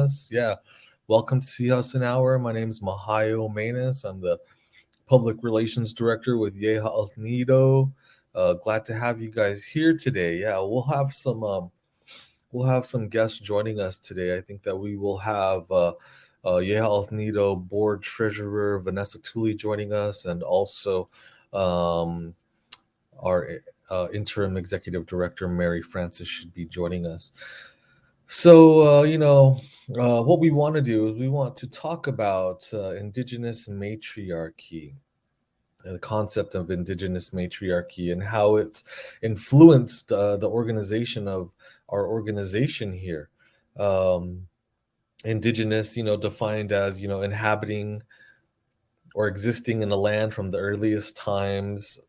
us. Yeah, welcome to Sihasin Hour. My name is Mihio Manus. I'm the Public Relations Director with Yeha Al Nido. Glad to have you guys here today. Yeah, we'll have some guests joining us today. I think that we will have Yeha Al Nido Board Treasurer Vanessa Tullie joining us, and also um, our Interim Executive Director Mary Francis should be joining us. So, what we want to do is we want to talk about Indigenous matriarchy, the concept of Indigenous matriarchy, and how it's influenced the organization of our organization here. Um, Indigenous, defined as, inhabiting or existing in the land from the earliest times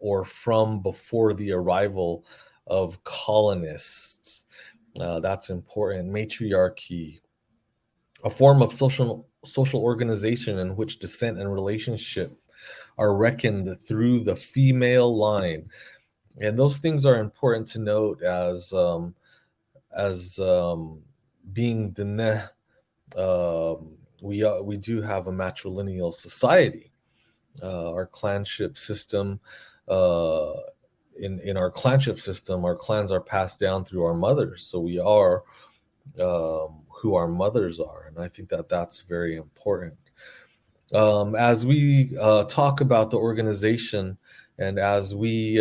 or from before the arrival of colonists. That's important. Matriarchy, a form of social organization in which descent and relationship are reckoned through the female line, and those things are important to note as being the we do have a matrilineal society. Our clanship system, uh, in our clanship system, our clans are passed down through our mothers. So we are who our mothers are, and I think that that's very important. As we talk about the organization, and as we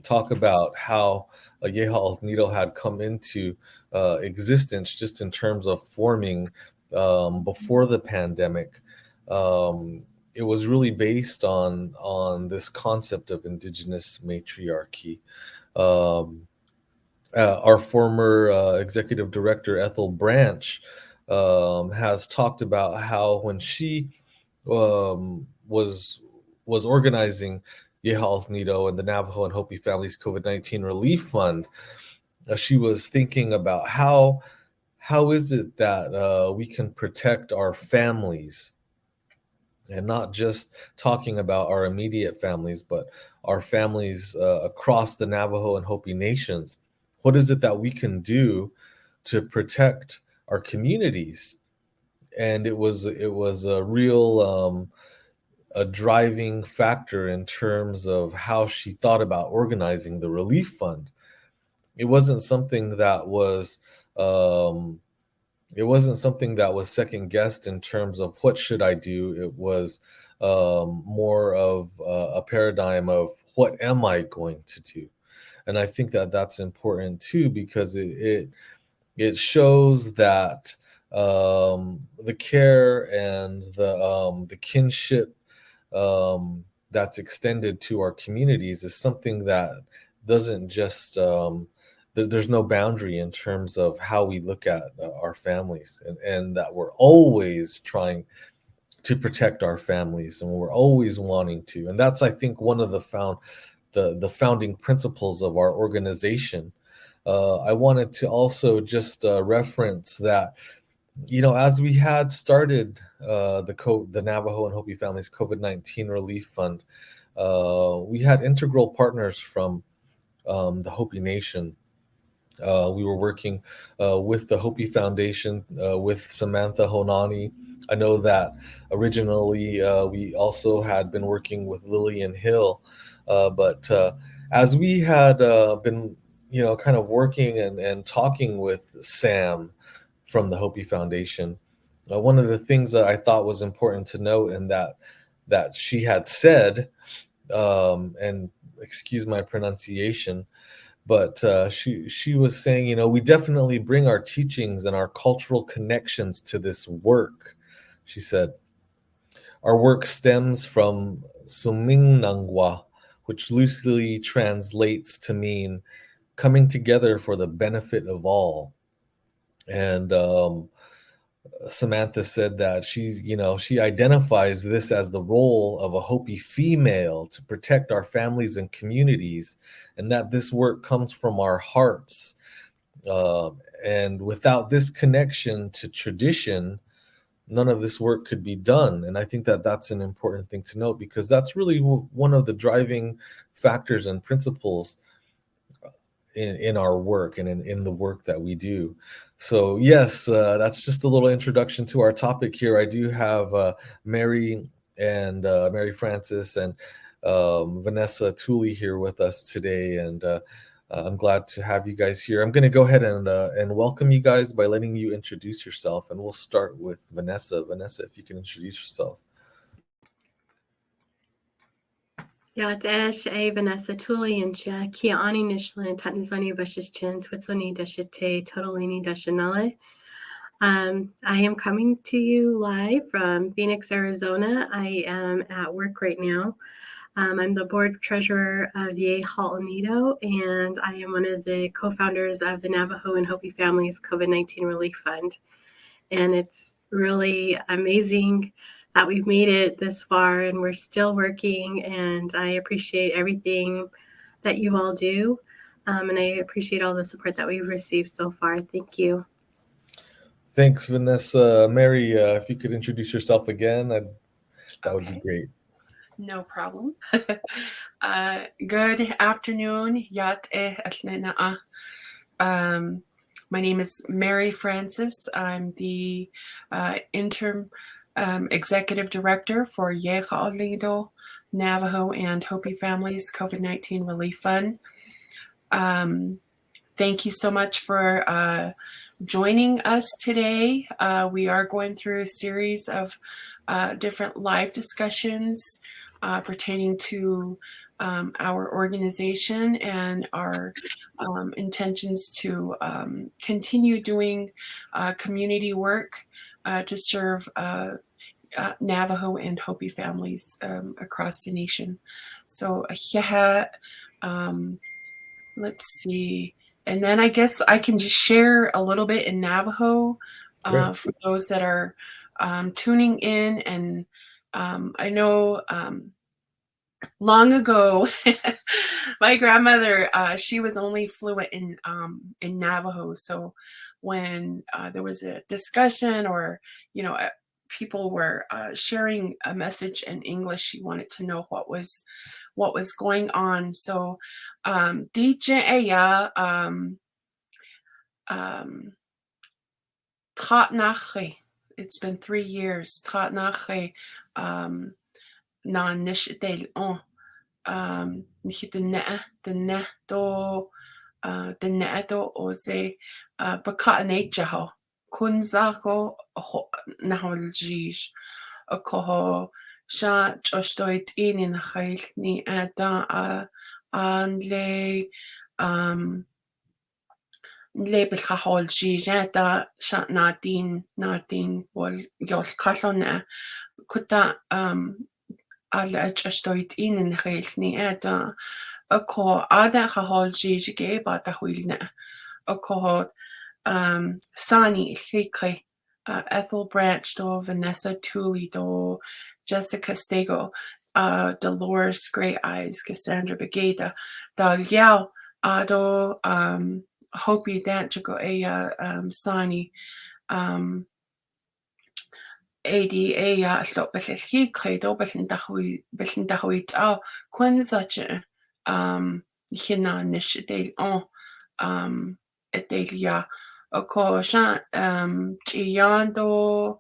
talk about how Yeha Al Nido had come into existence, just in terms of forming before the pandemic. It was really based on this concept of Indigenous matriarchy. Um, our former executive director Ethel Branch has talked about how when she was organizing Yeha Nido and the Navajo and Hopi families COVID-19 relief fund, she was thinking about how is it that we can protect our families, and not just talking about our immediate families, but our families across the Navajo and Hopi nations. What is it that we can do to protect our communities? And it was a real a driving factor in terms of how she thought about organizing the relief fund. It wasn't something that was um, it wasn't something that was second guessed in terms of what should I do. It was more of a paradigm of what am I going to do, and I think that that's important too, because it shows that the care and the kinship that's extended to our communities is something that doesn't just there's no boundary in terms of how we look at our families, and that we're always trying to protect our families, and we're always wanting to. And that's, I think, one of the founding principles of our organization. I wanted to also just reference that, as we had started the Navajo and Hopi Families COVID-19 Relief Fund, we had integral partners from the Hopi Nation. We were working with the Hopi Foundation, with Samantha Honani. I know that originally we also had been working with Lillian Hill, but as we had been, kind of working and talking with Sam from the Hopi Foundation, one of the things that I thought was important to note, and that she had said, and excuse my pronunciation, but she was saying, we definitely bring our teachings and our cultural connections to this work. She said, our work stems from Sumingnangwa, which loosely translates to mean coming together for the benefit of all. And Samantha said that she identifies this as the role of a Hopi female to protect our families and communities, and that this work comes from our hearts. And without this connection to tradition, none of this work could be done. And I think that that's an important thing to note, because that's really one of the driving factors and principles in our work and in the work that we do. So yes, that's just a little introduction to our topic here. I do have Mary and Mary Frances and Vanessa Tullie here with us today, and I'm glad to have you guys here. I'm going to go ahead and welcome you guys by letting you introduce yourself, and we'll start with Vanessa. Vanessa, if you can introduce yourself. Yatesh a Vanessa Tullie and Kia Ani Nishlan Tatnizani Bashichin Twitzoni Dashite Totolini Dashanale. I am coming to you live from Phoenix, Arizona. I am at work right now. I'm the board treasurer of Ye Haltonito, and I am one of the co-founders of the Navajo and Hopi Families COVID-19 Relief Fund. And it's really amazing that we've made it this far and we're still working, and I appreciate everything that you all do, and I appreciate all the support that we've received so far. Thank you. Thanks, Vanessa. Mary, if you could introduce yourself again, that would be great. No problem. Good afternoon. My name is Mary Frances. I'm the interim executive director for Ye'Ka'alido, Navajo and Hopi Families COVID-19 Relief Fund. Thank you so much for joining us today. We are going through a series of different live discussions pertaining to our organization and our intentions to continue doing community work to serve Navajo and Hopi families across the nation. So let's see. And then I guess I can just share a little bit in Navajo for those that are tuning in. And I know long ago, my grandmother, she was only fluent in Navajo. So when there was a discussion or, people were sharing a message in English, she wanted to know what was going on. So DJ it's been 3 years. Na nishidel on the neto oze bakanajaho kunzako naholjij a koho sha jostoit in hail ni ada anle label haholjij da sha nadin wal yol kalona kuta alla jostoit in hail ni ada a ko ada haholjij ge ba da huilna a ko Sani Hikre, Ethel Branch, do Vanessa Tullie, do Jessica Stego, Dolores Grey Eyes, Cassandra Begeda, da Liao, do Hopi Danchigo Sani, Adi Slot Hikre, do Belindahui Tao, Quinzache, Hina Nish on Edelia. Ako siya chiyando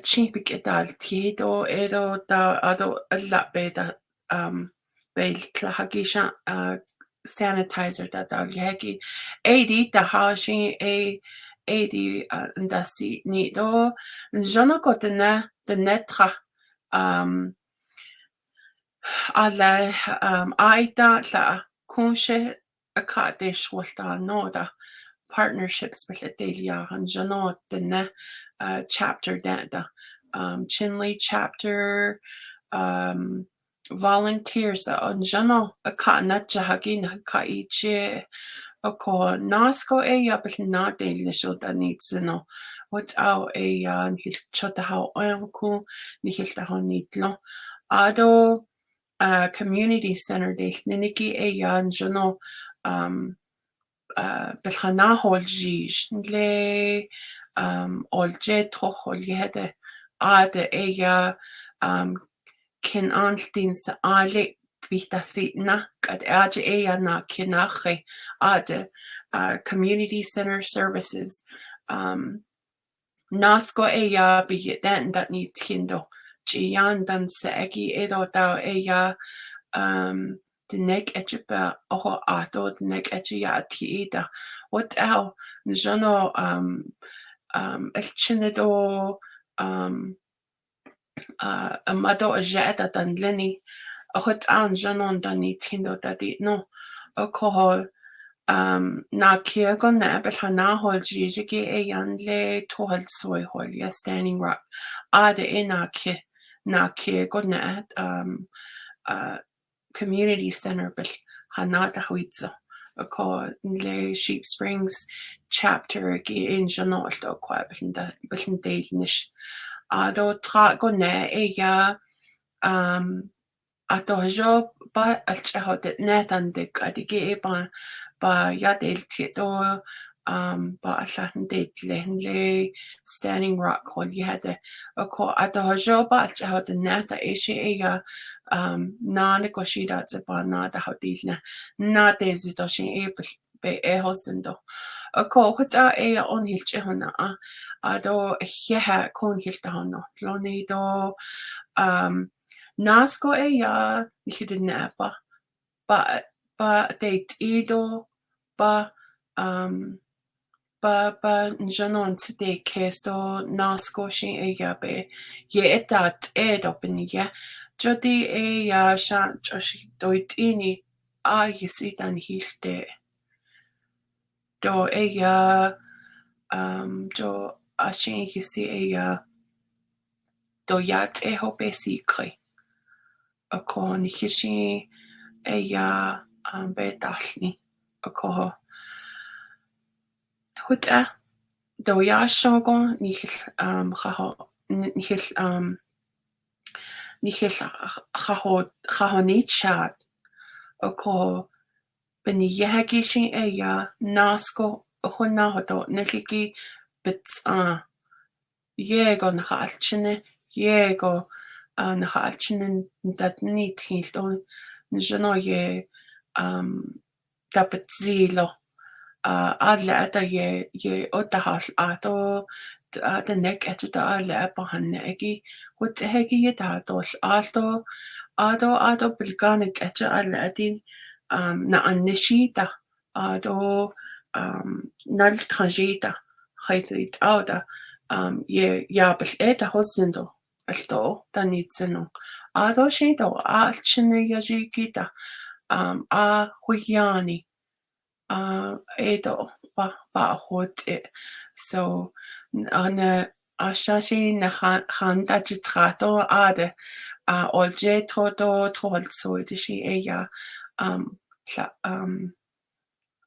chipik edal tiedo edo da ado alabe da bel klahagi siya sanitizer da yagi adi da hashi adi ndasi nido jono ko the netra ala aida la kunshe Akadesh Walta Noda partnerships with Adelia and Janot the chapter data Chinley chapter volunteers on Jano Akana Jahagin Kaiche Oko Nasco but not a little that needs to know what our Hilchota how Oku Nihilta Nitlo Ado community center de Niniki and Jano Belhanahol Jij le Olje Troholjede Ade Kin Anstins Ale Bitasitna at Aja Ayana Kinache Ada Community Center Services. Nasko Aya be then that need Tindo. Jian dan Segi Edo Dao Aya the neck etchipa oho ato the neck etchia tiida. What el Jono elchinedo amado ajeta dan Lenny. Hot an Janon dani tindo dadi no alcohol na kiegon na ebel na hol jijigi e yan le tohol soy hol ya Standing Rock ade e na kiegon na community center bel hana da huitzo ko le Sheep Springs chapter gi in Janon do kwa bel deilnish ado tra go na e ya ato jo ba alchahodet netandik adigi ba yadel tito ba alhandit le Standing Rock hol yade ko ato jo ba alchahodet neta eshi ega na negoshida ba na da hodilna na desitoshin be hosendo ko hota e on hilche hona ado heha kon hilta hono loni do Nasko ya nihid napa ba date ido ba njanon tide kesto nasko shin ya be ye etat open ya jodi ya shan joshi doitini yisidan hilte do ya jo ashin yisi ya do yat hope sikre ako ni hishi ya be dalni ako huta do ya shogon ni ni chat ako beni yehagishin ya nasko honna hodo neliki bits yego na halchine yego na halchine dat ni tinto njano ye dapat adle ata ye otahal ato the neck etchita adle bahanne egi what hegi ye datos ado bilganik etcha adle atin na annishita ado nal trajita heitit auda ye yabel eta hosindo alto danitseno ado shido alchine yajikita huyani edo ba hote so ana ashashi na khanda jitrato ade olje todo tolso dishi eya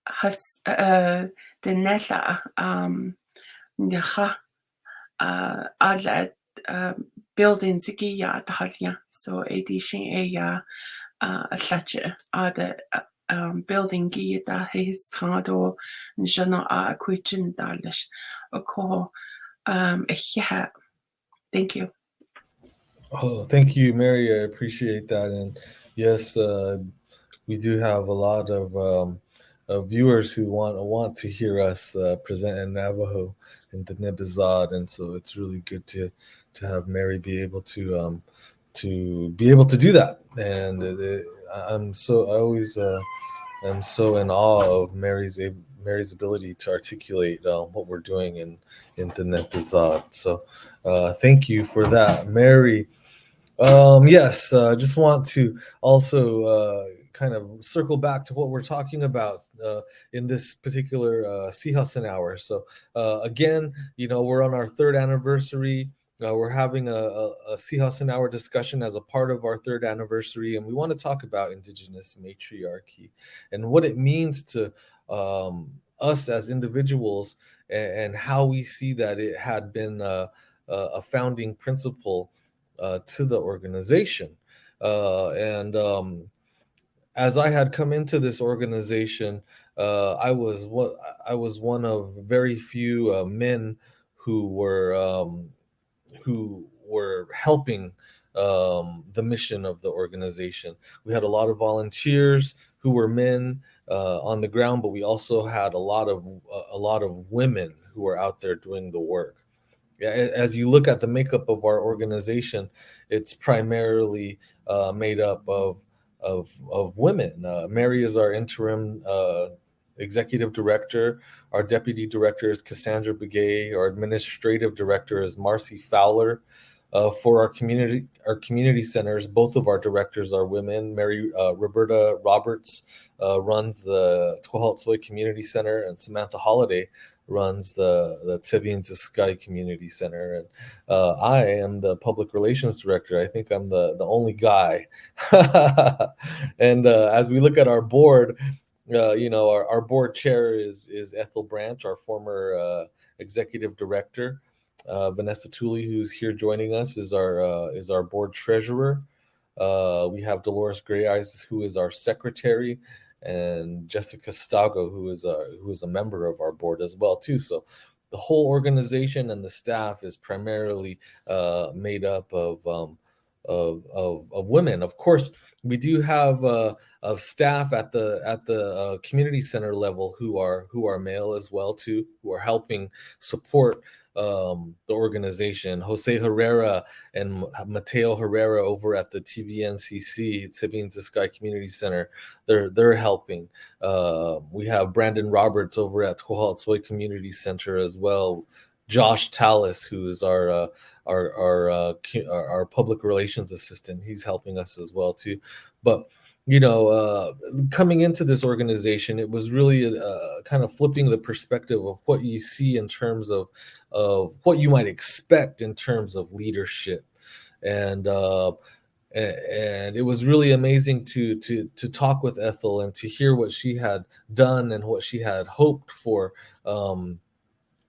has the nella nyaha ala building ziki ya tahalia so edishi eya lache ade building gi da his trado jana kuichin dalish ko thank you. Oh, thank you, Mary. I appreciate that. And yes, we do have a lot of viewers who want to hear us present in Navajo in the Nebizad, and so it's really good to have Mary be able to do that. And I'm so in awe of Mary's ability to articulate what we're doing in the Nebizad. So thank you for that, Mary. Yes, just want to also kind of circle back to what we're talking about in this particular Sihasin hour. So again, we're on our 3rd anniversary. We're having a Sihasin hour discussion as a part of our 3rd anniversary, and we want to talk about Indigenous matriarchy and what it means to us as individuals, and how we see that it had been a founding principle to the organization. And as I had come into this organization, I was one of very few men who were helping the mission of the organization. We had a lot of volunteers who were men on the ground, but we also had a lot of women who were out there doing the work. Yeah, as you look at the makeup of our organization, it's primarily made up of women. Mary is our interim executive director. Our deputy director is Cassandra Begay. Our administrative director is Marcy Fowler. For our community centers, both of our directors are women. Mary Roberta Roberts runs the Twahaltsoy Community Center, and Samantha Holiday runs the Tsebin Sky Community Center, and I am the public relations director. I think I'm the only guy. And as we look at our board, our board chair is Ethel Branch, our former executive director. Vanessa Tullie, who's here joining us, is our board treasurer. We have Dolores Gray Eyes, who is our secretary, and Jessica Stago, who is a member of our board as well too. So the whole organization and the staff is primarily made up of women. Of course, we do have of staff at the community center level who are male as well too, who are helping support the organization. Jose Herrera and Mateo Herrera over at the TBNCC, Tsebin Sky Community Center, they're helping. We have Brandon Roberts over at Twahaltsoy Community Center as well. Josh Tallis, who is our public relations assistant, he's helping us as well too. But coming into this organization, it was really kind of flipping the perspective of what you see in terms of what you might expect in terms of leadership, and it was really amazing to talk with Ethel and to hear what she had done and what she had hoped for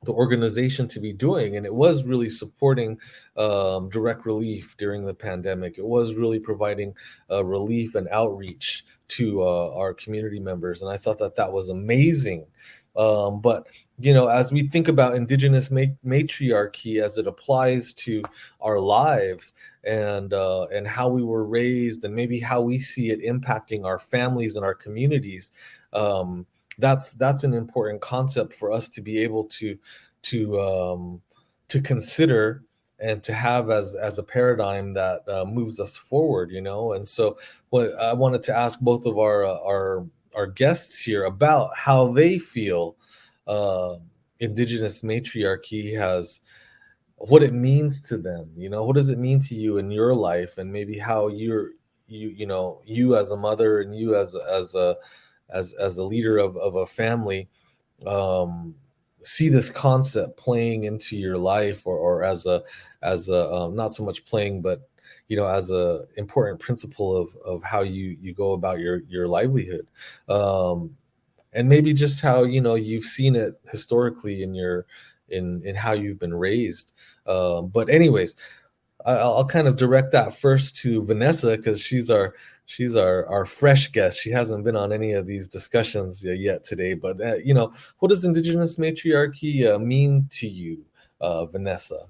the organization to be doing. And it was really supporting direct relief during the pandemic. It was really providing relief and outreach to our community members, and I thought that was amazing. But as we think about Indigenous matriarchy as it applies to our lives, and how we were raised, and maybe how we see it impacting our families and our communities, that's an important concept for us to be able to consider and to have as a paradigm that moves us forward. And so what I wanted to ask both of our guests here about how they feel Indigenous matriarchy has, what it means to them. What does it mean to you in your life, and maybe how you as a mother, and you as a leader of a family, see this concept playing into your life, or as a not so much playing, but as a important principle of how you go about your livelihood, and maybe just how you've seen it historically in how you've been raised. But anyways, I'll kind of direct that first to Vanessa, because she's our fresh guest. She hasn't been on any of these discussions yet today. But what does Indigenous matriarchy mean to you, Vanessa?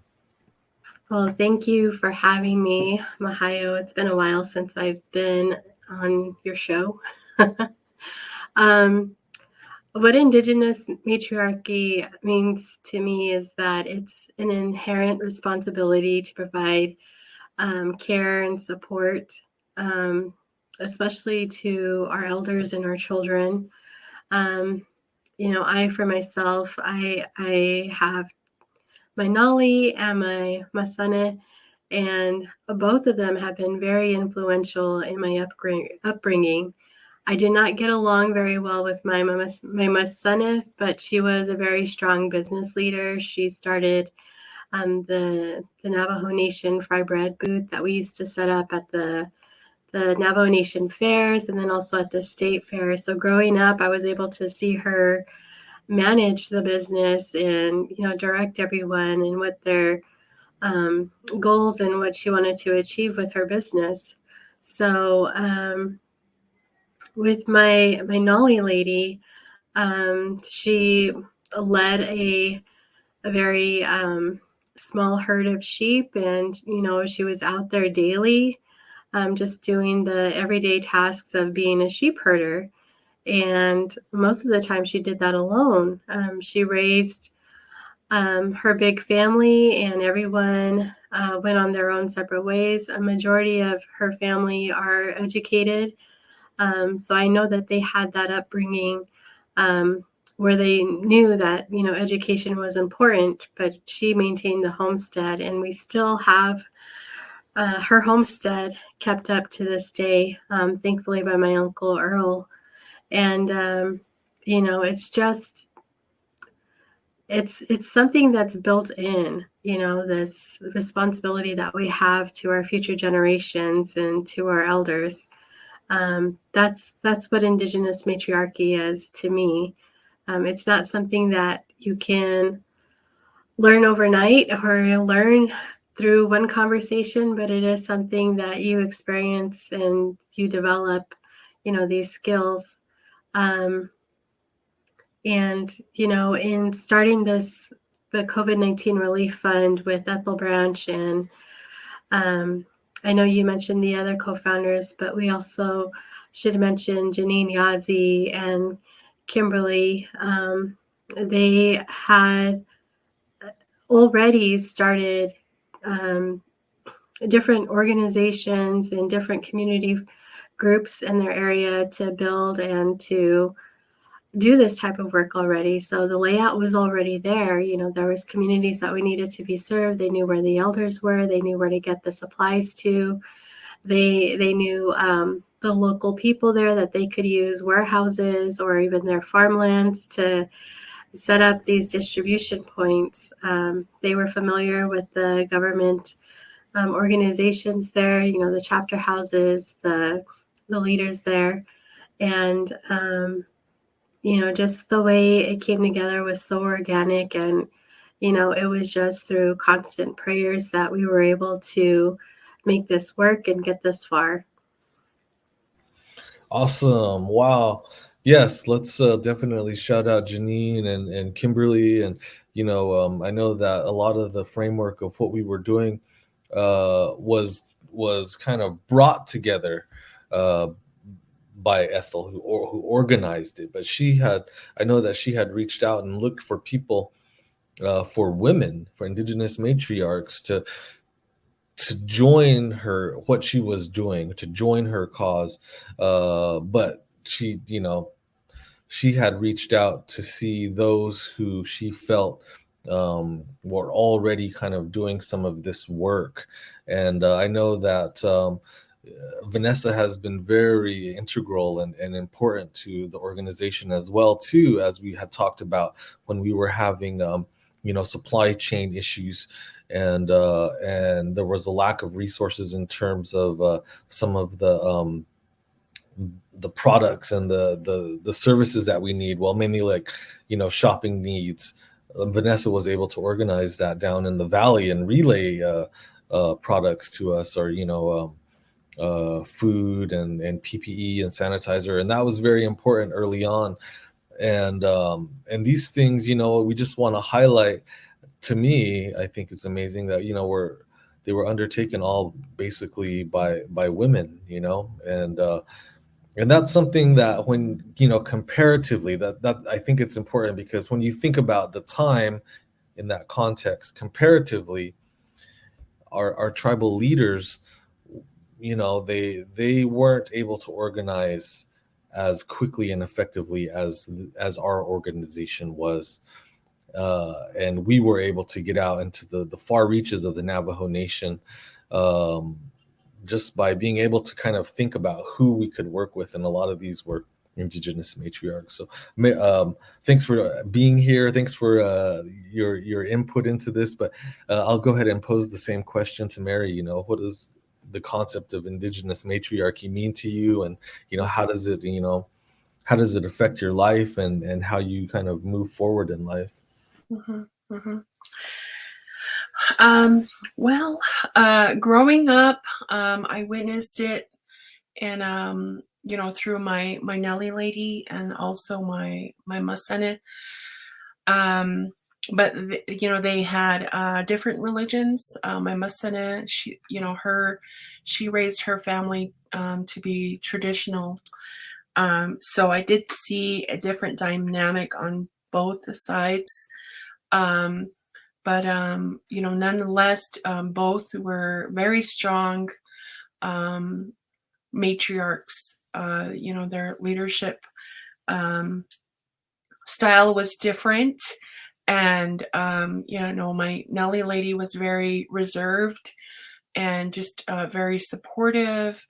Well, thank you for having me, Mihio. It's been a while since I've been on your show. What Indigenous matriarchy means to me is that it's an inherent responsibility to provide care and support, especially to our elders and our children. I, for myself, I have my Nali and my Masane, and both of them have been very influential in my upbringing. I did not get along very well with my Masane, but she was a very strong business leader. She started the Navajo Nation Fry Bread booth that we used to set up at the Navajo Nation fairs, and then also at the state fair. So growing up, I was able to see her manage the business and direct everyone and what their goals and what she wanted to achieve with her business. So with my Nolly lady, she led a very small herd of sheep, and she was out there daily, just doing the everyday tasks of being a sheep herder. And most of the time she did that alone. She raised her big family, and everyone went on their own separate ways. A majority of her family are educated. So I know that they had that upbringing where they knew that, education was important, but she maintained the homestead, and we still have her homestead kept up to this day, thankfully by my Uncle Earl. And, it's just, it's something that's built in, this responsibility that we have to our future generations and to our elders. That's what Indigenous matriarchy is to me. It's not something that you can learn overnight or learn through one conversation, but it is something that you experience and you develop, these skills. And, in starting the COVID-19 Relief Fund with Ethel Branch, and I know you mentioned the other co-founders, but we also should mention Janine Yazzie and Kimberly. They had already started different organizations and different community groups in their area to build and to do this type of work already. So the layout was already there. There was communities that we needed to be served. They knew where the elders were. They knew where to get the supplies to. They knew the local people there, that they could use warehouses or even their farmlands to set up these distribution points. They were familiar with the government organizations there, the chapter houses, the leaders there. And just the way it came together was so organic, and it was just through constant prayers that we were able to make this work and get this far. Awesome. Wow. Yes, let's definitely shout out Janine and Kimberly. And I know that a lot of the framework of what we were doing was kind of brought together uh, by Ethel, who organized it. But I know that she had reached out and looked for people, for women, for Indigenous matriarchs to join what she was doing, to join her cause. But she had reached out to see those who she felt were already kind of doing some of this work. And I know that Vanessa has been very integral and important to the organization as well, too, as we had talked about when we were having supply chain issues, and there was a lack of resources in terms of some of the products and the services that we need. Well, mainly like shopping needs. Vanessa was able to organize that down in the valley and relay products to us, or food and PPE and sanitizer, and that was very important early on. And these things, we just want to highlight. To me, I think it's amazing that they were undertaken all basically by women, and that's something that, when comparatively, that I think it's important, because when you think about the time in that context, comparatively, our tribal leaders, they weren't able to organize as quickly and effectively as our organization was. And we were able to get out into the far reaches of the Navajo Nation, just by being able to kind of think about who we could work with. And a lot of these were Indigenous matriarchs. So thanks for being here. Thanks for your input into this. But I'll go ahead and pose the same question to Mary. What does the concept of Indigenous matriarchy mean to you? And, how does it affect your life, and how you kind of move forward in life? Mm-hmm, mm-hmm. Well, growing up, I witnessed it, and through my Nelly lady, and also my Masene. but they had different religions. My Masana, she raised her family to be traditional. So I did see a different dynamic on both the sides. But nonetheless, both were very strong matriarchs. Their leadership style was different. And, my Nellie lady was very reserved and just very supportive.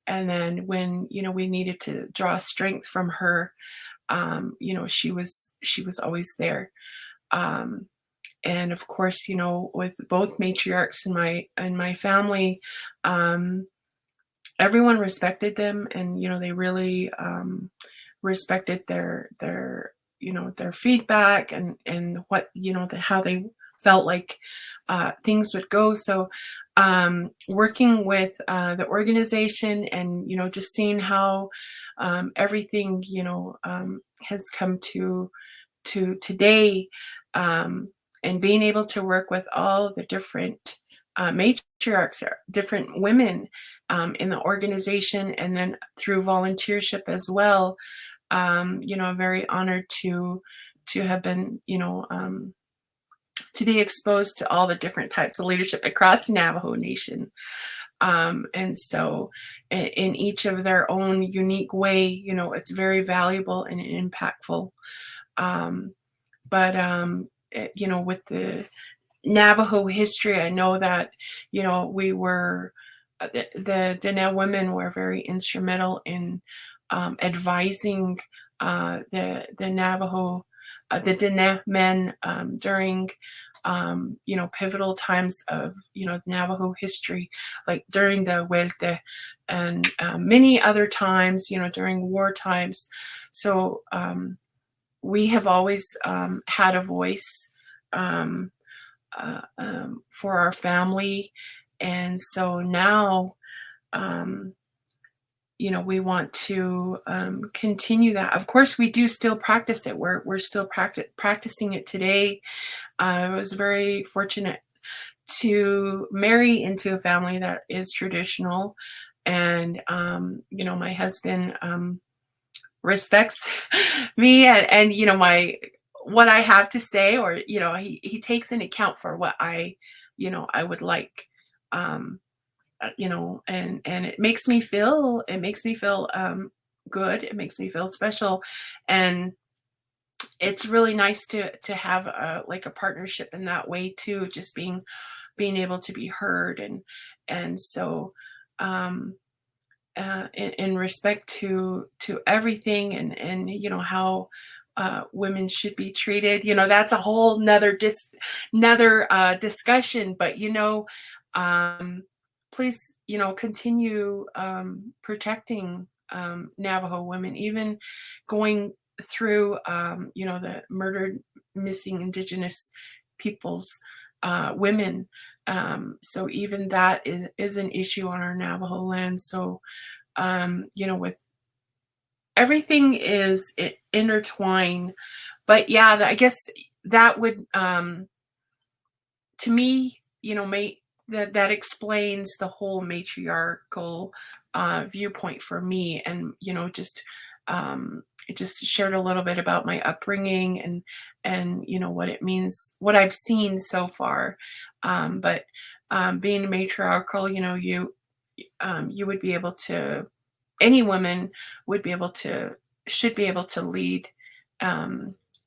And then when, we needed to draw strength from her, she was always there. And of course, with both matriarchs in my family, everyone respected them, and they really respected their feedback and what how they felt like things would go. So working with the organization and just seeing how everything has come to today, and being able to work with all the different matriarchs, different women in the organization, and then through volunteership as well. I'm very honored to have been, to be exposed to all the different types of leadership across the Navajo Nation. And so in each of their own unique way, it's very valuable and impactful. With the Navajo history, I know that, we were, the Dene women were very instrumental in advising the Navajo, the Dene men during, pivotal times of, Navajo history, like during the Huelte and many other times, during war times. So we have always had a voice for our family. And so now, we want to continue that. Of course, we do still practice it. We're still practicing it today. I was very fortunate to marry into a family that is traditional. And, my husband respects me and what I have to say, or he takes into account for what I would like, and it makes me feel good. It makes me feel special, and it's really nice to have a partnership in that way too, just being able to be heard. And so in respect to everything and how women should be treated, that's a whole nother discussion. But please continue protecting Navajo women, even going through the murdered, missing Indigenous peoples, women. So even that is an issue on our Navajo land. So, with everything is intertwined. But yeah, I guess that would, to me, that explains the whole matriarchal viewpoint for me. And, I just shared a little bit about my upbringing and what it means, what I've seen so far. But being matriarchal, you would be able to, any woman should be able to lead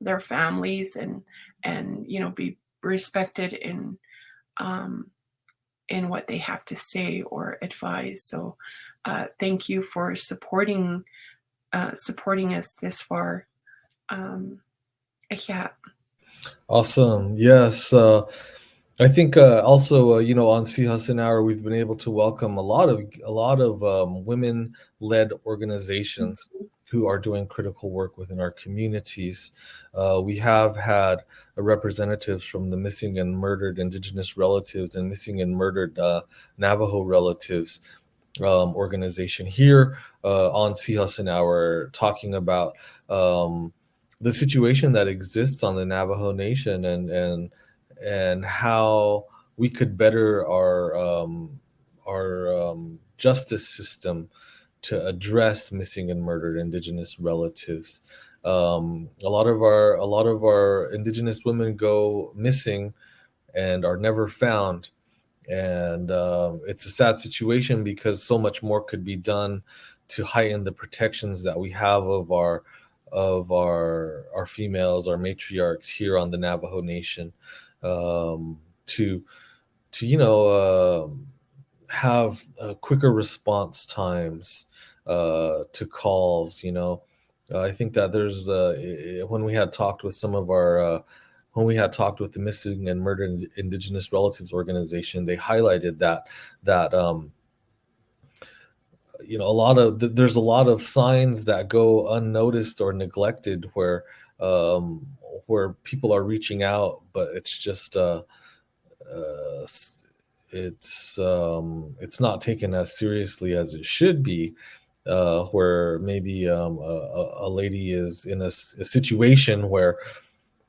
their families and be respected in what they have to say or advise. So thank you for supporting us this far. Yeah. Awesome. Yes. I think also, on Sihasin Hour, we've been able to welcome a lot of women-led organizations who are doing critical work within our communities. We have had representatives from the Missing and Murdered Indigenous Relatives and Missing and Murdered Navajo Relatives organization here on Sihasin Hour, talking about the situation that exists on the Navajo Nation, and how we could better our justice system to address missing and murdered Indigenous relatives. A lot of our Indigenous women go missing and are never found, and it's a sad situation because so much more could be done to heighten the protections that we have of our females, our matriarchs here on the Navajo Nation, to have quicker response times to calls. I think that there's when we had talked with some of our when we had talked with the Missing and Murdered Indigenous Relatives organization, they highlighted that there's a lot of signs that go unnoticed or neglected where people are reaching out, but it's just it's not taken as seriously as it should be. Where maybe a lady is in a situation where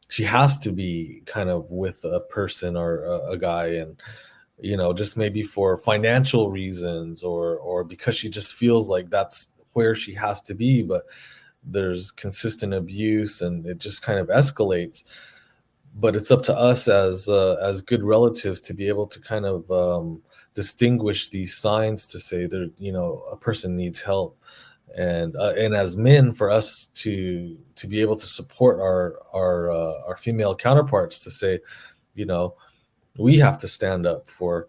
she has to be kind of with a person or a guy, and just maybe for financial reasons, or because she just feels like that's where she has to be, but there's consistent abuse and it just kind of escalates. But it's up to us as good relatives to be able to kind of distinguish these signs, to say that a person needs help, and as men, for us to be able to support our female counterparts, to say, we have to stand up for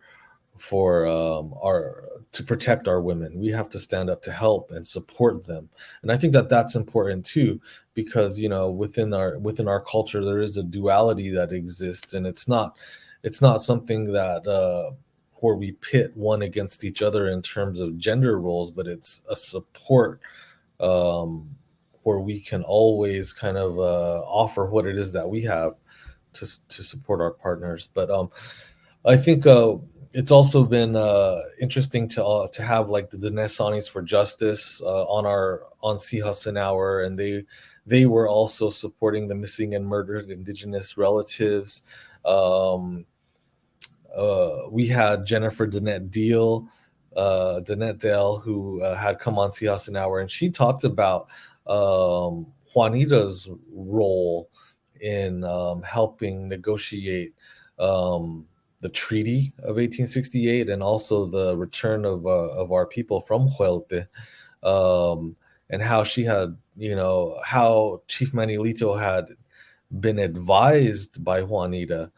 our to protect our women. We have to stand up to help and support them. And I think that that's important too, because within our culture there is a duality that exists, and it's not something that where we pit one against each other in terms of gender roles, but it's a support, where we can always kind of offer what it is that we have to support our partners. But I think it's also been interesting to have like the Denesanis for Justice on Sihasin Hour, and they were also supporting the missing and murdered Indigenous relatives. We had Jennifer Danette Dale, who had come on Sihasin Hour, and she talked about Juanita's role in helping negotiate the Treaty of 1868, and also the return of our people from Huelte, and how she had, how Chief Manilito had been advised by Juanita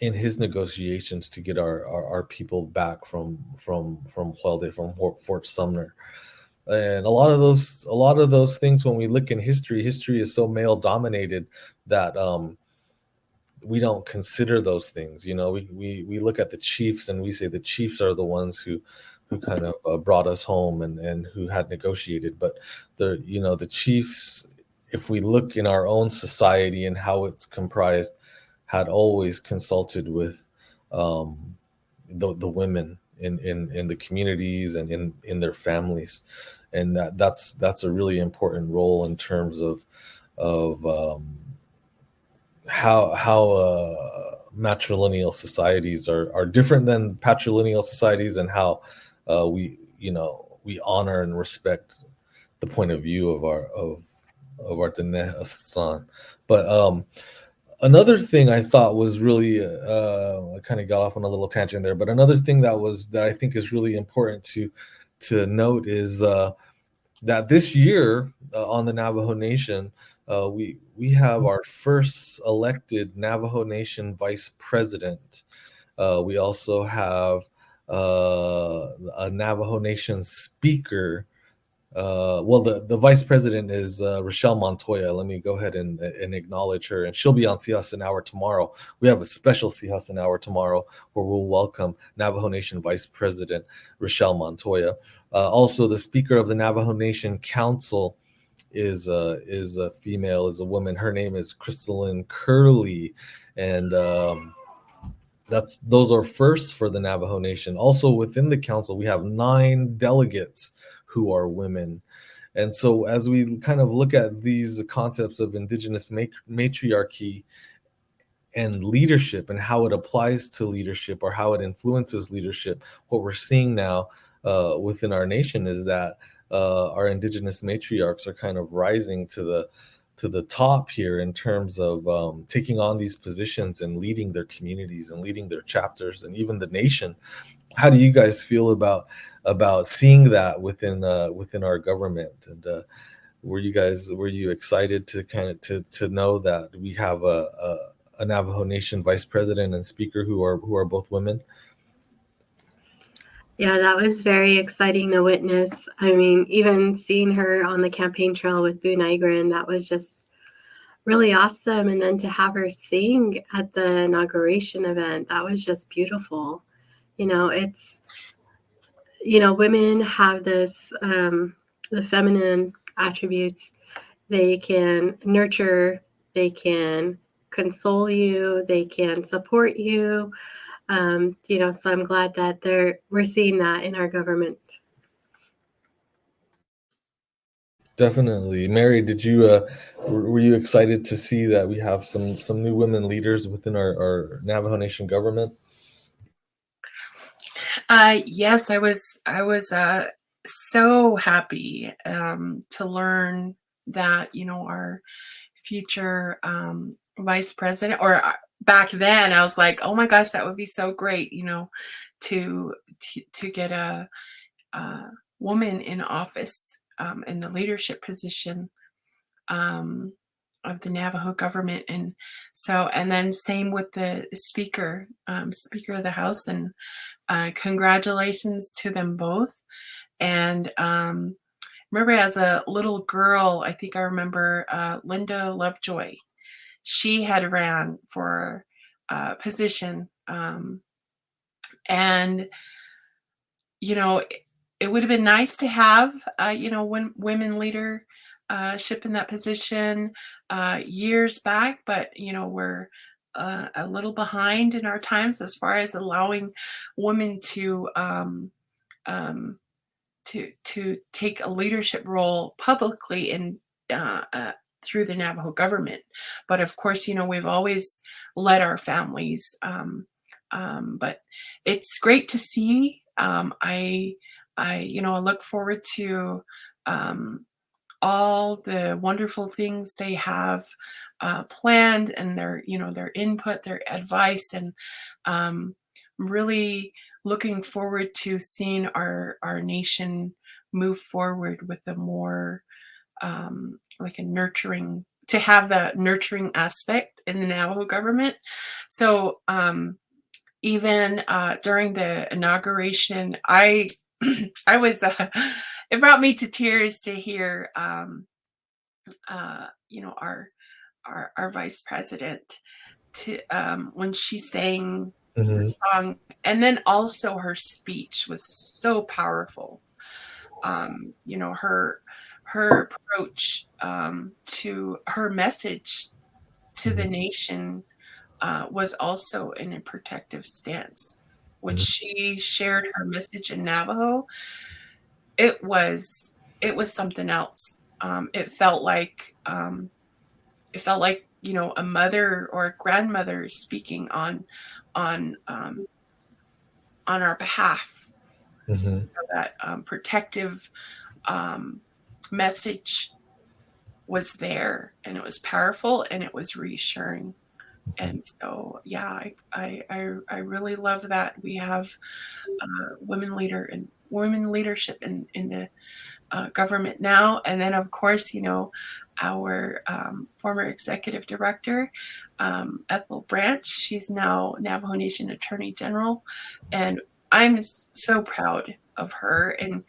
in his negotiations to get our people back from Huelte, from Fort Sumner. And a lot of those things, when we look in history is so male dominated that we don't consider those things. We look at the chiefs and we say the chiefs are the ones who kind of brought us home and who had negotiated. But the chiefs, if we look in our own society and how it's comprised, had always consulted with the women in the communities and in their families, and that's a really important role in terms of how matrilineal societies are different than patrilineal societies, and how we honor and respect the point of view of our Denesan. But another thing I thought was really I kind of got off on a little tangent there, but another thing that I think is really important to note is that this year on the Navajo Nation, we have our first elected Navajo Nation vice president. We also have a Navajo Nation speaker. Well, the vice president is Rochelle Montoya. Let me go ahead and acknowledge her, and she'll be on Sihasin Hour tomorrow. We have a special Sihasin Hour tomorrow where we'll welcome Navajo Nation Vice President Rochelle Montoya. Also, the Speaker of the Navajo Nation Council is a female, is a woman. Her name is Crystalline Curley, and those are firsts for the Navajo Nation. Also, within the council, we have 9 delegates who are women, And so as we kind of look at these concepts of Indigenous matriarchy and leadership and how it applies to leadership or how it influences leadership, what we're seeing now within our nation is that our Indigenous matriarchs are kind of rising to the top here in terms of taking on these positions and leading their communities and leading their chapters and even the nation. How do you guys feel about seeing that within our government? And were you excited to kind of to know that we have a Navajo Nation vice president and speaker who are both women? Yeah, that was very exciting to witness. I mean, even seeing her on the campaign trail with Boo Nygren, that was just really awesome. And then to have her sing at the inauguration event, that was just beautiful. It's, women have this, the feminine attributes. They can nurture, they can console you, they can support you. So I'm glad that we're seeing that in our government. Definitely. Mary, were you excited to see that we have some new women leaders within our Navajo Nation government? Yes, I was so happy to learn that our future vice president, or back then I was like, oh my gosh, that would be so great, to get a woman in office in the leadership position of the Navajo government. And then same with the speaker of the House, and congratulations to them both. And remember, as a little girl, I think I remember Linda Lovejoy. She had ran for position, and it would have been nice to have when women leadership in that position years back, but we're a little behind in our times as far as allowing women to take a leadership role publicly in through the Navajo government. But of course, we've always led our families. But it's great to see. I look forward to all the wonderful things they have planned, and their input, their advice, and really looking forward to seeing our nation move forward with a more like a nurturing, to have that nurturing aspect in the Navajo government. So even during the inauguration, I was it brought me to tears to hear our vice president to when she sang the song, and then also her speech was so powerful. Her approach to her message to the nation was also in a protective stance. When she shared her message in Navajo, it was something else. It felt like a mother or a grandmother speaking on our behalf. So that protective message was there, and it was powerful, and it was reassuring. And so, yeah, I really love that we have women leadership in the government now. And then, of course, our former executive director, Ethel Branch, she's now Navajo Nation Attorney General, and I'm so proud of her and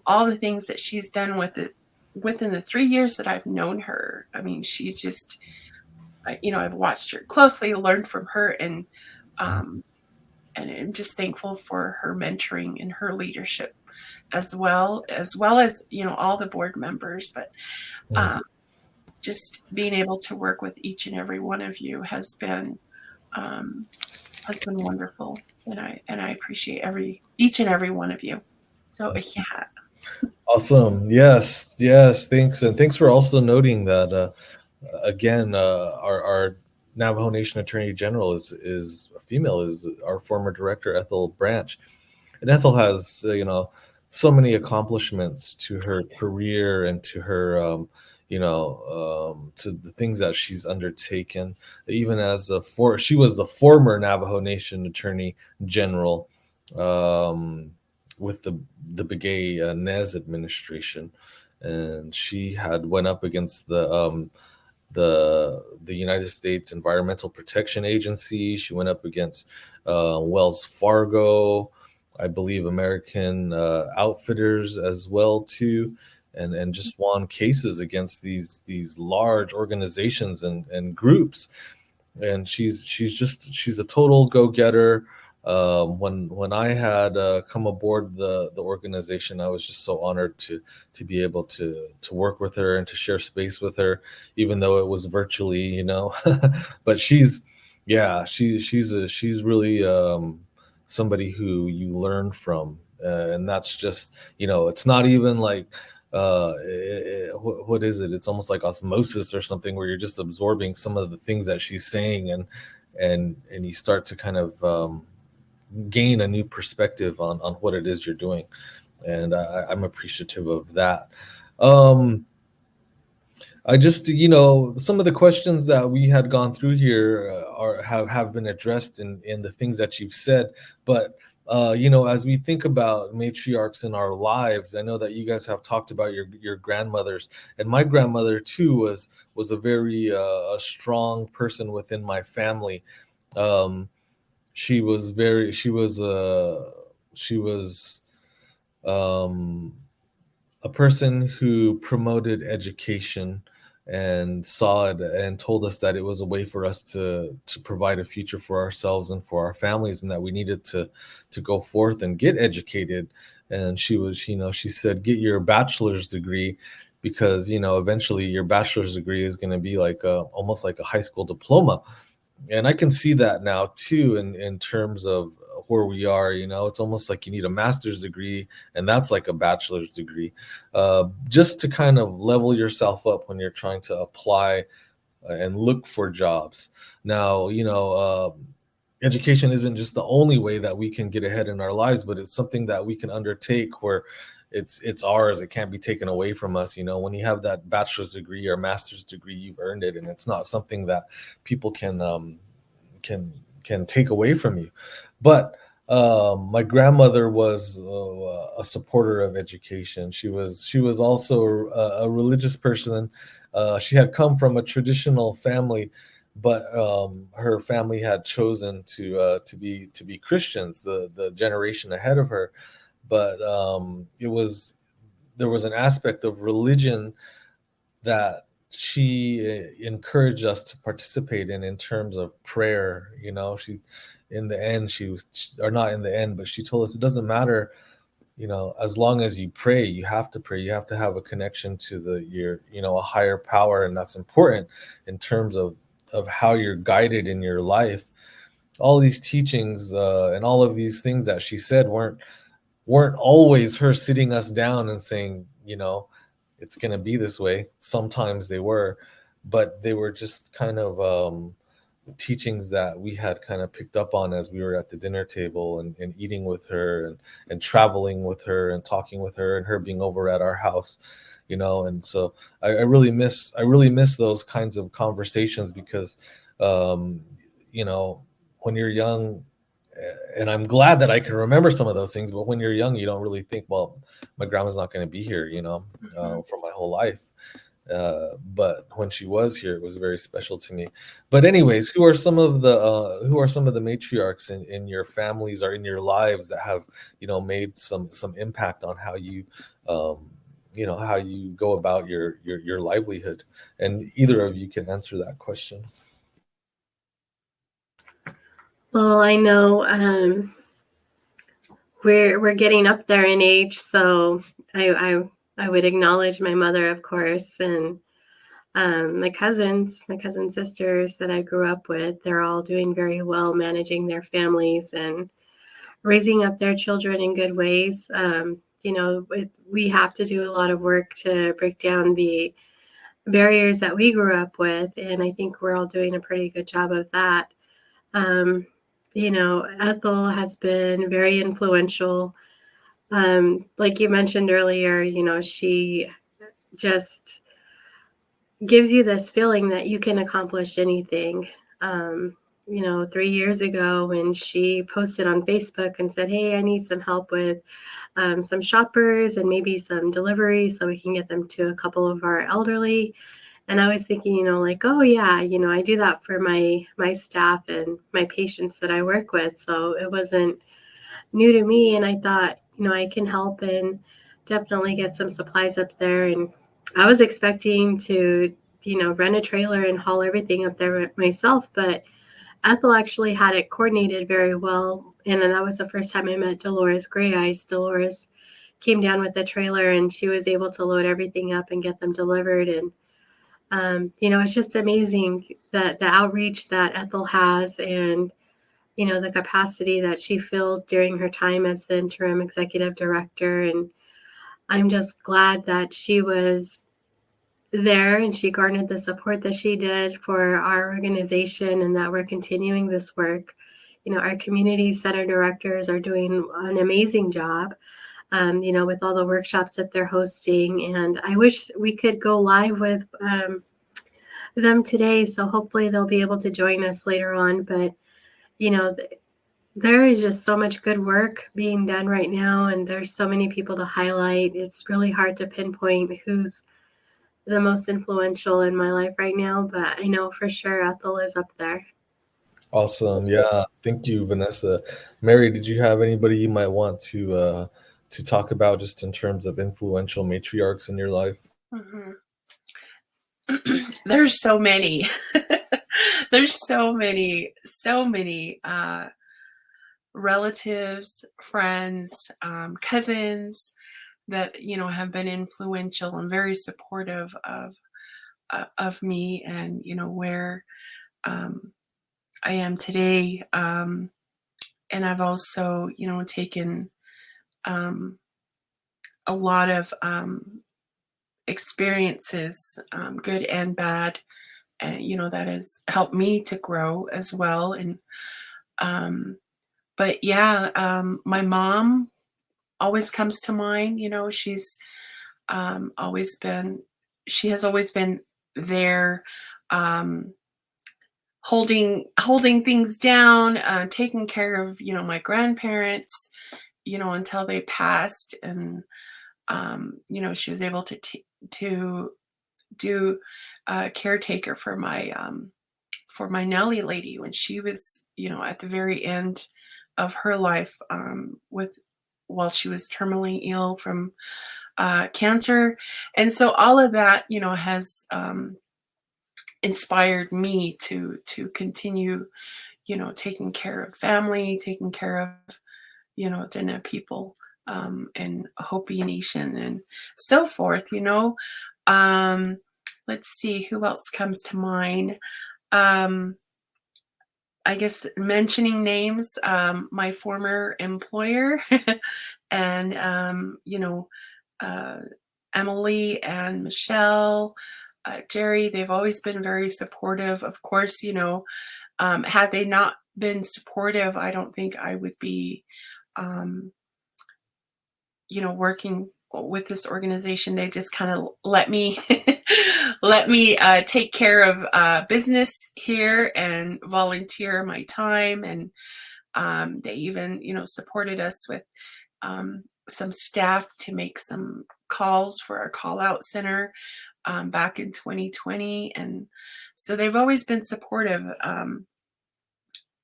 all the things that she's done within the 3 years that I've known her. I mean, she's just, I've watched her closely, learned from her, and I'm just thankful for her mentoring and her leadership, as well as all the board members. But just being able to work with each and every one of you has been wonderful, and I appreciate each and every one of you. So yeah. Awesome. Yes, yes. Thanks, and thanks for also noting that. Again, our Navajo Nation Attorney General is a female. Is our former director Ethel Branch, and Ethel has so many accomplishments to her career and to her to the things that she's undertaken. Even as she was the former Navajo Nation Attorney General. With the Begay Nez administration, and she had went up against the United States Environmental Protection Agency. She went up against Wells Fargo, I believe American Outfitters as well too, and just won cases against these large organizations and groups. And she's a total go-getter. When I had come aboard the organization, I was just so honored to be able to work with her and to share space with her, even though it was virtually. But she's really somebody who you learn from, and that's just it's not even like what is it? It's almost like osmosis or something, where you're just absorbing some of the things that she's saying, and you start to kind of gain a new perspective on what it is you're doing, and I'm appreciative of that. I just, some of the questions that we had gone through here have been addressed in the things that you've said, but as we think about matriarchs in our lives, I know that you guys have talked about your grandmothers, and my grandmother too was a very a strong person within my family. Um, she was very, she was um, a person who promoted education and saw it and told us that it was a way for us to provide a future for ourselves and for our families, and that we needed to go forth and get educated. And she said, get your bachelor's degree, because eventually your bachelor's degree is going to be like almost like a high school diploma. And I can see that now too, in terms of where we are. It's almost like you need a master's degree, and that's like a bachelor's degree, just to kind of level yourself up when you're trying to apply and look for jobs. Now, education isn't just the only way that we can get ahead in our lives, but it's something that we can undertake where it's ours. It can't be taken away from us. When you have that bachelor's degree or master's degree, you've earned it, and it's not something that people can take away from you. But my grandmother was a supporter of education. She was also a religious person. She had come from a traditional family, but her family had chosen to be Christians, the generation ahead of her. But there was an aspect of religion that she encouraged us to participate in terms of prayer. She in the end she was or not in the end, but she told us it doesn't matter, as long as you pray. You have to pray, you have to have a connection to a higher power, and that's important in terms of how you're guided in your life. All these teachings and all of these things that she said weren't always her sitting us down and saying, it's going to be this way. Sometimes they were, but they were just kind of teachings that we had kind of picked up on as we were at the dinner table and eating with her and traveling with her and talking with her, and her being over at our house. And so I really miss those kinds of conversations, because when you're young, and I'm glad that I can remember some of those things, but when you're young, you don't really think, well, my grandma's not going to be here, for my whole life. But when she was here, it was very special to me. But anyways, who are some of the matriarchs in your families or in your lives that have made some impact on how you how you go about your livelihood? And either of you can answer that question. Well, I know we're getting up there in age, so I would acknowledge my mother, of course, and my cousins, sisters that I grew up with. They're all doing very well, managing their families and raising up their children in good ways. we have to do a lot of work to break down the barriers that we grew up with. And I think we're all doing a pretty good job of that. Ethel has been very influential. Like you mentioned earlier, she just gives you this feeling that you can accomplish anything. 3 years ago when she posted on Facebook and said, "Hey, I need some help with some shoppers and maybe some deliveries so we can get them to a couple of our elderly." And I was thinking, oh yeah, I do that for my staff and my patients that I work with. So it wasn't new to me. And I thought, I can help and definitely get some supplies up there. And I was expecting to, rent a trailer and haul everything up there myself, but Ethel actually had it coordinated very well. And then that was the first time I met Dolores Gray Eyes. Dolores came down with the trailer and she was able to load everything up and get them delivered. And, it's just amazing that the outreach that Ethel has and, the capacity that she filled during her time as the interim executive director. And I'm just glad that she was there and she garnered the support that she did for our organization and that we're continuing this work. Our community center directors are doing an amazing job, with all the workshops that they're hosting. And I wish we could go live with them today. So hopefully they'll be able to join us later on. But, there is just so much good work being done right now. And there's so many people to highlight. It's really hard to pinpoint who's the most influential in my life right now, but I know for sure Ethel is up there. Awesome. Yeah. Thank you, Vanessa. Mary, did you have anybody you might want to talk about just in terms of influential matriarchs in your life? Mm-hmm. There's so many. There's so many relatives, friends, cousins that have been influential and very supportive of me and where I am today. And I've also taken a lot of experiences, good and bad, and that has helped me to grow as well. And but yeah, my mom always comes to mind. She's she has always been there, holding things down, taking care of my grandparents, until they passed. And she was able to do caretaker for my Nellie lady when she was at the very end of her life, while she was terminally ill from cancer. And so all of that has inspired me to continue taking care of family, taking care of Dene people, and Hopi Nation and so forth. Let's see who else comes to mind. I guess mentioning names, my former employer and Emily and Michelle, Jerry, they've always been very supportive. Of course, had they not been supportive, I don't think I would be working with this organization. They just kind of let me take care of business here and volunteer my time. And they even supported us with some staff to make some calls for our call out center back in 2020. And so they've always been supportive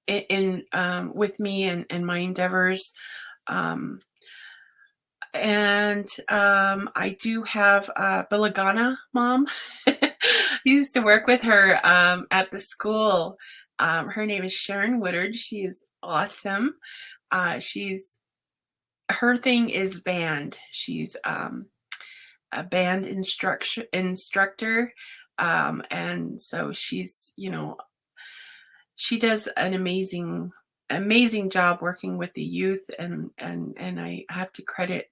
in with me and my endeavors. And I do have Bilagana mom. I used to work with her at the school. Her name is Sharon Woodard. She is awesome. Her thing is band. She's a band instructor. And so she's, she does an amazing job working with the youth, and I have to credit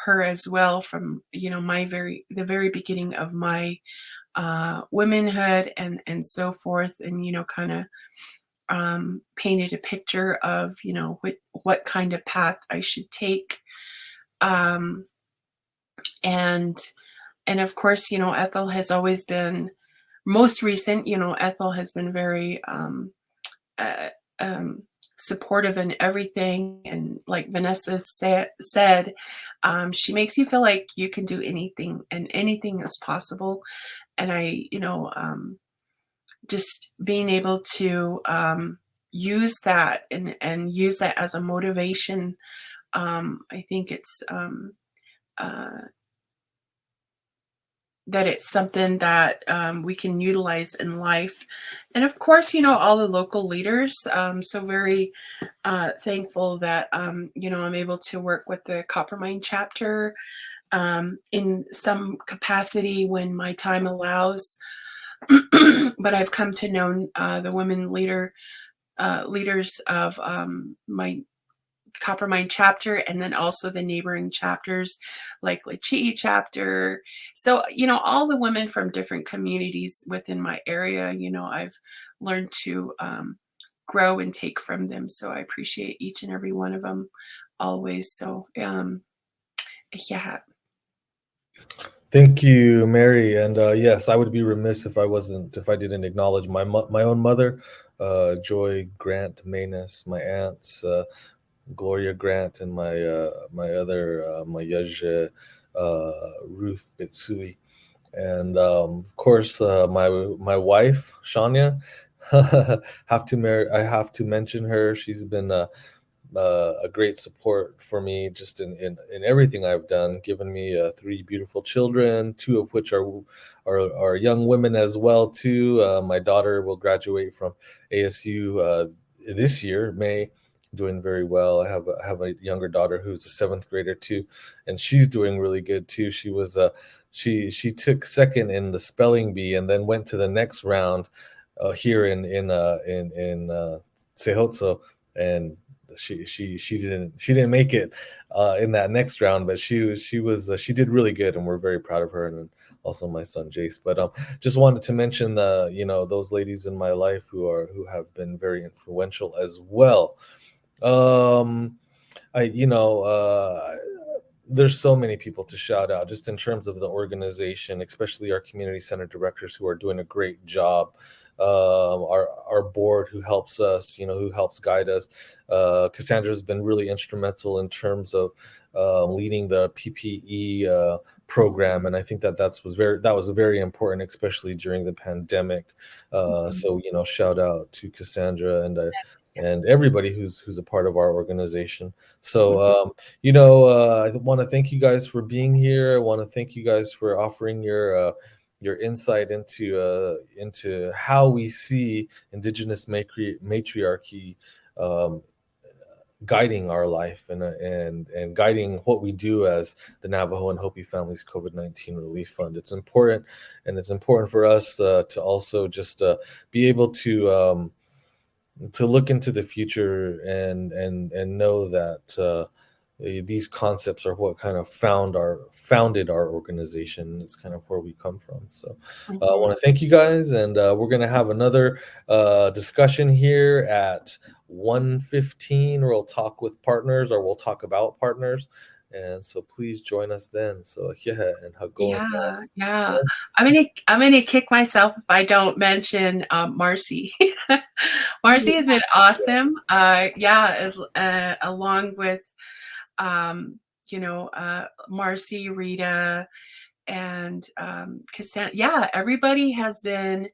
her as well from, the very beginning of my womanhood and so forth, and kind of painted a picture of what kind of path I should take, and of course Ethel has always been most recent. Ethel has been very uh, supportive in everything, and like Vanessa said, she makes you feel like you can do anything and anything is possible. And I just being able to use that and use that as a motivation. I think it's that it's something that we can utilize in life. And of course, all the local leaders. So very thankful that, I'm able to work with the Coppermine chapter in some capacity when my time allows. But I've come to know the women leaders of my Coppermine chapter, and then also the neighboring chapters like Lachi'i chapter. So, all the women from different communities within my area, I've learned to grow and take from them. So I appreciate each and every one of them always. So, yeah. Thank you, Mary. And yes, I would be remiss if I didn't acknowledge my own mother, Joy Grant Manus, my aunts, Gloria Grant, and my other my Yaja, Ruth Bitsui, and of course my wife Shania. I have to mention her. She's been a great support for me just in everything I've done, given me 3 beautiful children, 2 of which are young women as well too. My daughter will graduate from ASU this year, May, doing very well. I have a younger daughter who's a 7th grader too, and she's doing really good too. She took second in the spelling bee and then went to the next round here in Sehotso, and she didn't make it in that next round, but she did really good, and we're very proud of her, and also my son Jace. But just wanted to mention those ladies in my life who have been very influential as well. I there's so many people to shout out just in terms of the organization, especially our community center directors who are doing a great job. Our board who helps us, who helps guide us. Cassandra's been really instrumental in terms of leading the PPE program, and I think that was very important, especially during the pandemic. So shout out to Cassandra and everybody who's a part of our organization. So I want to thank you guys for being here. I want to thank you guys for offering your insight into how we see Indigenous matriarchy guiding our life and guiding what we do as the Navajo and Hopi Families COVID-19 Relief Fund. It's important, and it's important for us to also just be able to look into the future and know that these concepts are what kind of founded our organization. It's kind of where we come from. So I want to thank you guys, and we're going to have another discussion here at 1:15 where we'll talk with partners, or we'll talk about partners. And so please join us then. So and yeah. I'm gonna kick myself if I don't mention Marcy. Marcy has been awesome. As along with Marcy, Rita, and Cassandra. Yeah, everybody has been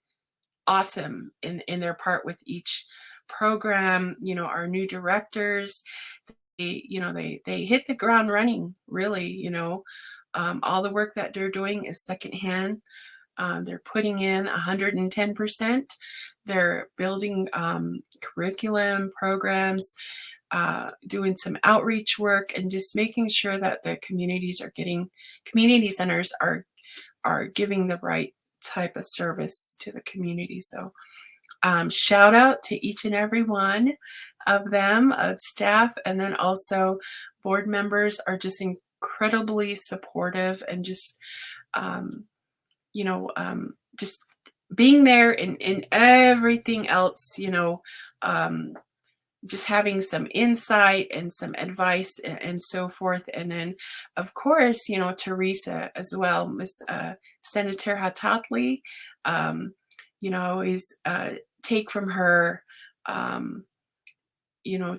awesome in their part with each program. Our new directors, they hit the ground running, really. All the work that they're doing is secondhand. They're putting in 110%. They're building curriculum programs, doing some outreach work, and just making sure that the community centers are giving the right type of service to the community. So shout out to each and every one of them, staff, and then also board members are just incredibly supportive and just, just being there in everything else, just having some insight and some advice and so forth. And then, of course, Teresa as well, Miss Senator Hatatli, is take from her,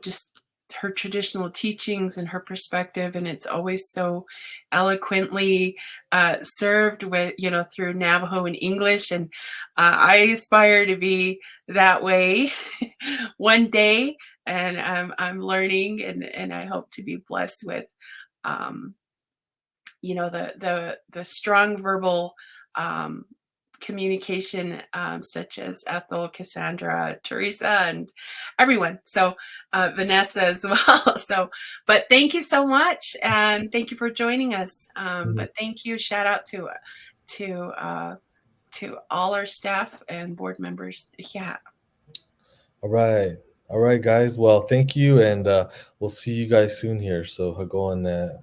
just her traditional teachings and her perspective, and it's always so eloquently served with through Navajo and English, and I aspire to be that way one day, and I'm learning, and I hope to be blessed with the strong verbal communication, such as Ethel, Cassandra, Teresa, and everyone. So Vanessa as well. So, but thank you so much, and thank you for joining us. But thank you, shout out to all our staff and board members. Yeah. All right, guys. Well, thank you, and we'll see you guys soon here. So go on that.